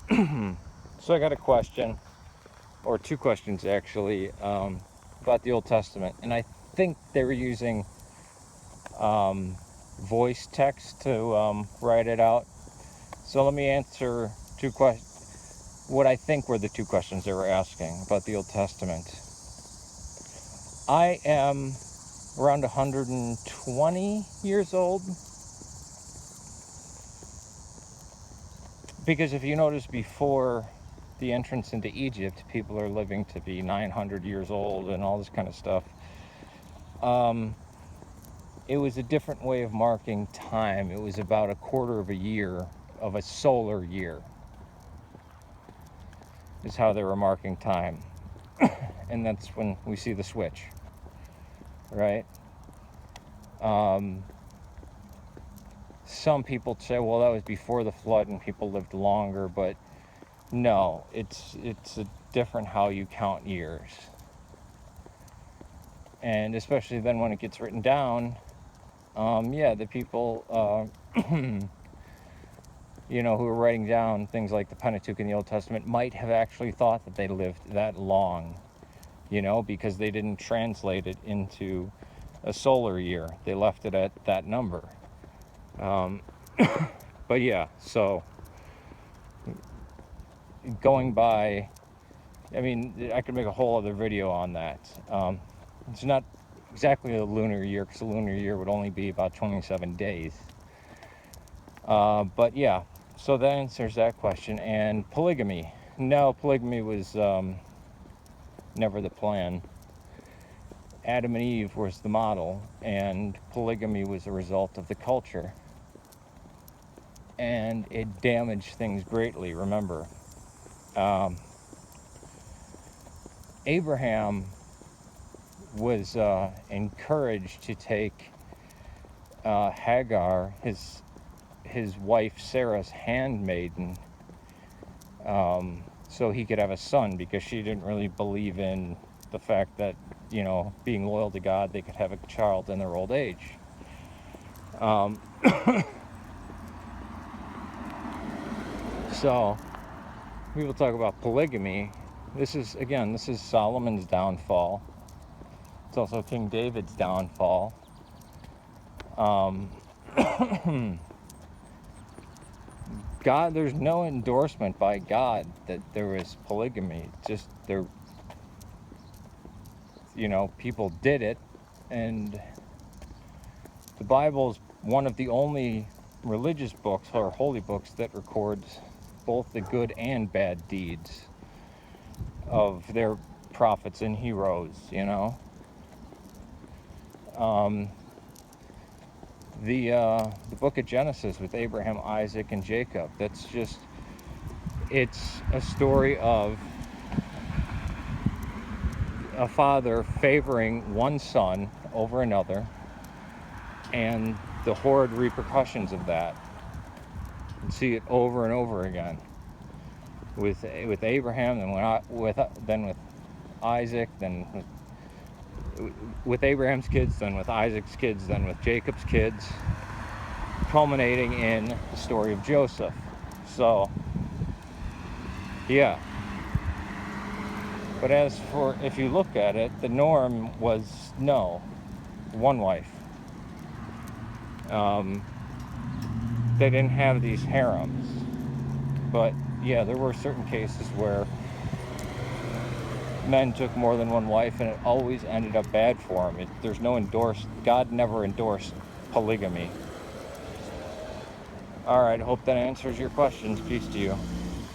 So I got a question, or two questions actually, about the Old Testament, and I think they were using voice text to write it out. So let me answer two questions. What I think were the two questions they were asking about the Old Testament. I am around 120 years old, because if you notice, before the entrance into Egypt, people are living to be 900 years old and all this kind of stuff. It was a different way of marking time. It was about a quarter of a year of a solar year is how they were marking time. And that's when we see the switch, right? Some people say, well, that was before the flood and people lived longer, but no, it's a different how you count years. And especially then when it gets written down, the people who are writing down things like the Pentateuch in the Old Testament might have actually thought that they lived that long, because they didn't translate it into a solar year. They left it at that number. But yeah, so going by, I could make a whole other video on that. It's not exactly a lunar year, because a lunar year would only be about 27 days. But yeah, so that answers that question. And polygamy. No, polygamy was never the plan. Adam and Eve was the model, and polygamy was a result of the culture. And it damaged things greatly, remember. Abraham was encouraged to take Hagar, his wife Sarah's handmaiden, so he could have a son, because she didn't really believe in the fact that, being loyal to God, they could have a child in their old age. So people talk about polygamy. This is Solomon's downfall. It's also King David's downfall. God, there's no endorsement by God that there is polygamy. Just people did it, and the Bible is one of the only religious books or holy books that records both the good and bad deeds of their prophets and heroes. The book of Genesis with Abraham, Isaac, and Jacob, it's a story of a father favoring one son over another, and the horrid repercussions of that. You see it over and over again with Abraham, and then with Isaac, then with Abraham's kids, then with Isaac's kids, then with Jacob's kids, culminating in the story of Joseph. So yeah. But as for, if you look at it, the norm was one wife. They didn't have these harems. But yeah, there were certain cases where men took more than one wife, and it always ended up bad for them. God never endorsed polygamy. All right, hope that answers your questions. Peace to you.